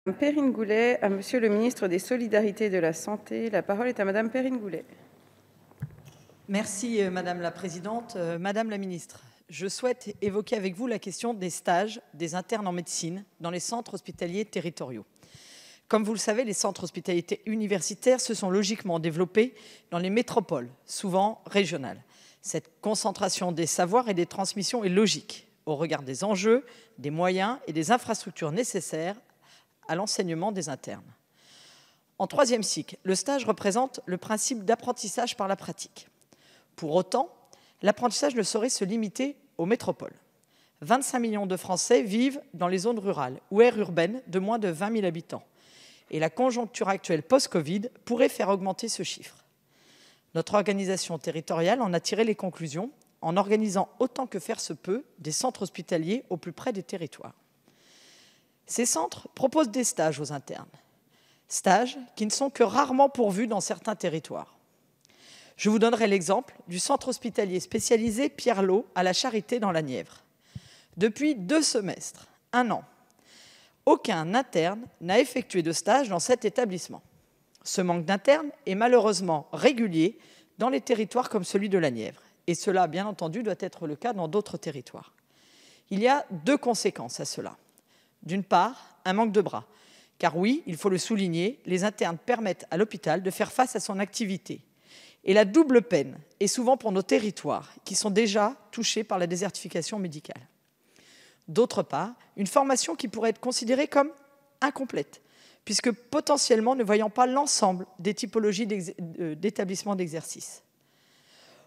Perrine Goulet à Monsieur le ministre des Solidarités et de la Santé. La parole est à Madame Perrine Goulet. Merci Madame la Présidente. Madame la Ministre, je souhaite évoquer avec vous la question des stages des internes en médecine dans les centres hospitaliers territoriaux. Comme vous le savez, les centres hospitaliers universitaires se sont logiquement développés dans les métropoles, souvent régionales. Cette concentration des savoirs et des transmissions est logique au regard des enjeux, des moyens et des infrastructures nécessaires à l'enseignement des internes. En troisième cycle, le stage représente le principe d'apprentissage par la pratique. Pour autant, l'apprentissage ne saurait se limiter aux métropoles. 25 millions de Français vivent dans les zones rurales ou aires urbaines de moins de 20 000 habitants. Et la conjoncture actuelle post-Covid pourrait faire augmenter ce chiffre. Notre organisation territoriale en a tiré les conclusions en organisant autant que faire se peut des centres hospitaliers au plus près des territoires. Ces centres proposent des stages aux internes, stages qui ne sont que rarement pourvus dans certains territoires. Je vous donnerai l'exemple du centre hospitalier spécialisé Pierre-Lot à la Charité dans la Nièvre. Depuis 2 semestres, 1 an, aucun interne n'a effectué de stage dans cet établissement. Ce manque d'internes est malheureusement régulier dans les territoires comme celui de la Nièvre. Et cela, bien entendu, doit être le cas dans d'autres territoires. Il y a 2 conséquences à cela. D'une part, un manque de bras. Car oui, il faut le souligner, les internes permettent à l'hôpital de faire face à son activité. Et la double peine est souvent pour nos territoires, qui sont déjà touchés par la désertification médicale. D'autre part, une formation qui pourrait être considérée comme incomplète, puisque potentiellement ne voyant pas l'ensemble des typologies d'établissements d'exercice.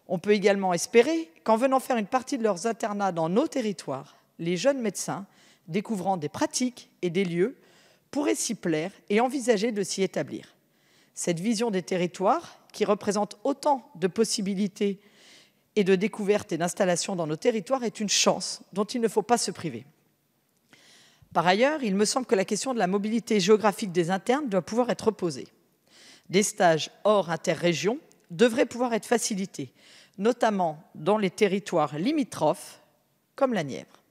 On peut également espérer qu'en venant faire une partie de leurs internats dans nos territoires, les jeunes médecins, découvrant des pratiques et des lieux, pourraient s'y plaire et envisager de s'y établir. Cette vision des territoires, qui représente autant de possibilités et de découvertes et d'installations dans nos territoires, est une chance dont il ne faut pas se priver. Par ailleurs, il me semble que la question de la mobilité géographique des internes doit pouvoir être posée. Des stages hors interrégion devraient pouvoir être facilités, notamment dans les territoires limitrophes, comme la Nièvre,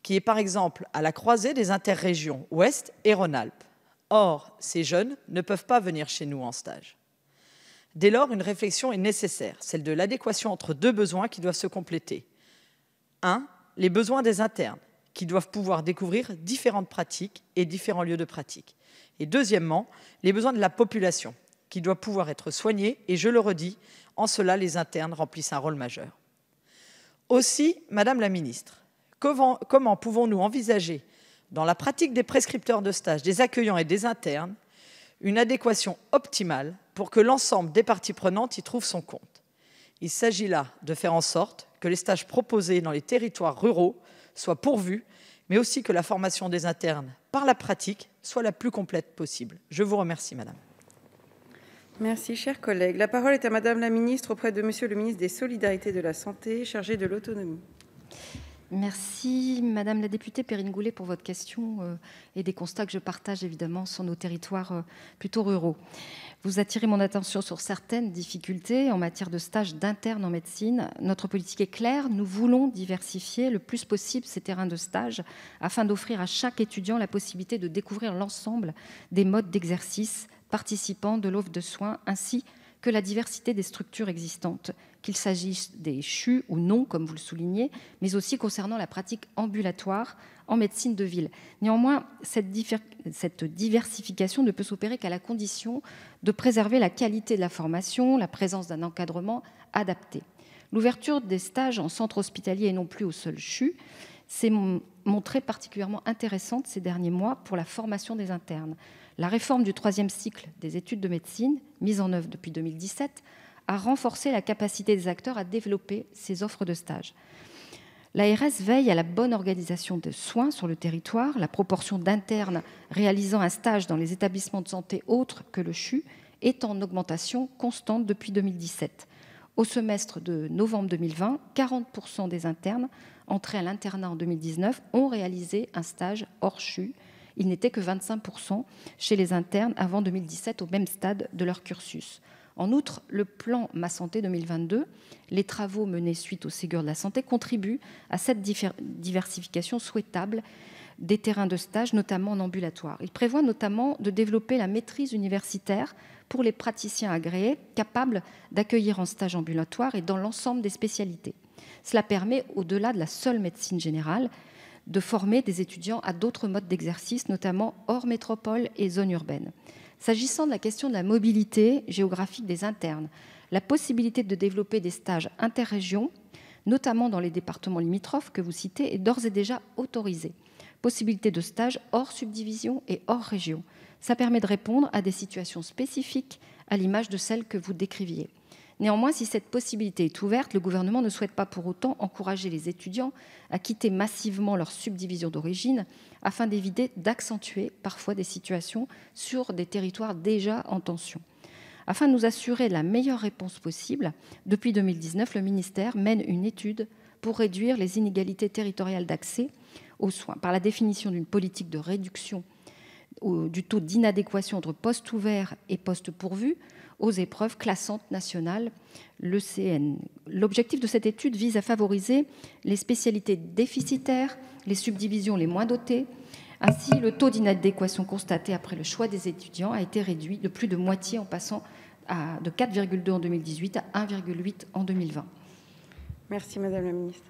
qui est par exemple à la croisée des interrégions Ouest et Rhône-Alpes. Or, ces jeunes ne peuvent pas venir chez nous en stage. Dès lors, une réflexion est nécessaire, celle de l'adéquation entre 2 besoins qui doivent se compléter. 1. Les besoins des internes, qui doivent pouvoir découvrir différentes pratiques et différents lieux de pratique. Et deuxièmement, les besoins de la population, qui doit pouvoir être soignée, et je le redis, en cela, les internes remplissent un rôle majeur. Aussi, Madame la Ministre, comment pouvons-nous envisager, dans la pratique des prescripteurs de stage, des accueillants et des internes, une adéquation optimale pour que l'ensemble des parties prenantes y trouve son compte? Il s'agit là de faire en sorte que les stages proposés dans les territoires ruraux soient pourvus, mais aussi que la formation des internes par la pratique soit la plus complète possible. Je vous remercie, Madame. Merci, chers collègues. La parole est à Madame la ministre auprès de Monsieur le ministre des Solidarités et de la Santé, chargé de l'autonomie. Merci Madame la députée Perrine Goulet pour votre question et des constats que je partage évidemment sur nos territoires plutôt ruraux. Vous attirez mon attention sur certaines difficultés en matière de stage d'interne en médecine. Notre politique est claire, nous voulons diversifier le plus possible ces terrains de stage afin d'offrir à chaque étudiant la possibilité de découvrir l'ensemble des modes d'exercice participant de l'offre de soins ainsi que la diversité des structures existantes, qu'il s'agisse des CHU ou non, comme vous le soulignez, mais aussi concernant la pratique ambulatoire en médecine de ville. Néanmoins, cette diversification ne peut s'opérer qu'à la condition de préserver la qualité de la formation, la présence d'un encadrement adapté. L'ouverture des stages en centre hospitalier et non plus au seul CHU s'est montrée particulièrement intéressante ces derniers mois pour la formation des internes. La réforme du 3e cycle des études de médecine, mise en œuvre depuis 2017, a renforcé la capacité des acteurs à développer ces offres de stage. L'ARS veille à la bonne organisation de soins sur le territoire. La proportion d'internes réalisant un stage dans les établissements de santé autres que le CHU est en augmentation constante depuis 2017. Au semestre de novembre 2020, 40% des internes entrés à l'internat en 2019 ont réalisé un stage hors CHU. Il n'était que 25% chez les internes avant 2017 au même stade de leur cursus. En outre, le plan Ma Santé 2022, les travaux menés suite au Ségur de la santé contribuent à cette diversification souhaitable des terrains de stage, notamment en ambulatoire. Il prévoit notamment de développer la maîtrise universitaire pour les praticiens agréés capables d'accueillir en stage ambulatoire et dans l'ensemble des spécialités. Cela permet, au-delà de la seule médecine générale, de former des étudiants à d'autres modes d'exercice, notamment hors métropole et zone urbaine. S'agissant de la question de la mobilité géographique des internes, la possibilité de développer des stages interrégions, notamment dans les départements limitrophes que vous citez, est d'ores et déjà autorisée. Possibilité de stage hors subdivision et hors région. Ça permet de répondre à des situations spécifiques à l'image de celles que vous décriviez. Néanmoins, si cette possibilité est ouverte, le gouvernement ne souhaite pas pour autant encourager les étudiants à quitter massivement leur subdivision d'origine afin d'éviter d'accentuer parfois des situations sur des territoires déjà en tension. Afin de nous assurer la meilleure réponse possible, depuis 2019, le ministère mène une étude pour réduire les inégalités territoriales d'accès aux soins par la définition d'une politique de réduction du taux d'inadéquation entre postes ouverts et postes pourvus aux épreuves classantes nationales, l'ECN. L'objectif de cette étude vise à favoriser les spécialités déficitaires, les subdivisions les moins dotées. Ainsi, le taux d'inadéquation constaté après le choix des étudiants a été réduit de plus de moitié en passant de 4,2 en 2018 à 1,8 en 2020. Merci Madame la Ministre.